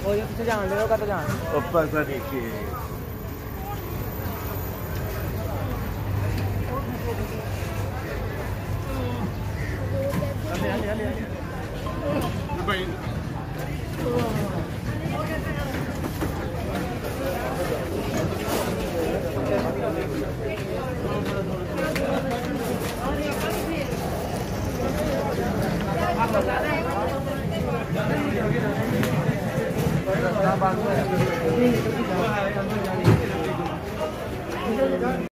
वो जो तुझे जान ले होगा तो जान ऊपर से देखिए रास्ता बंद है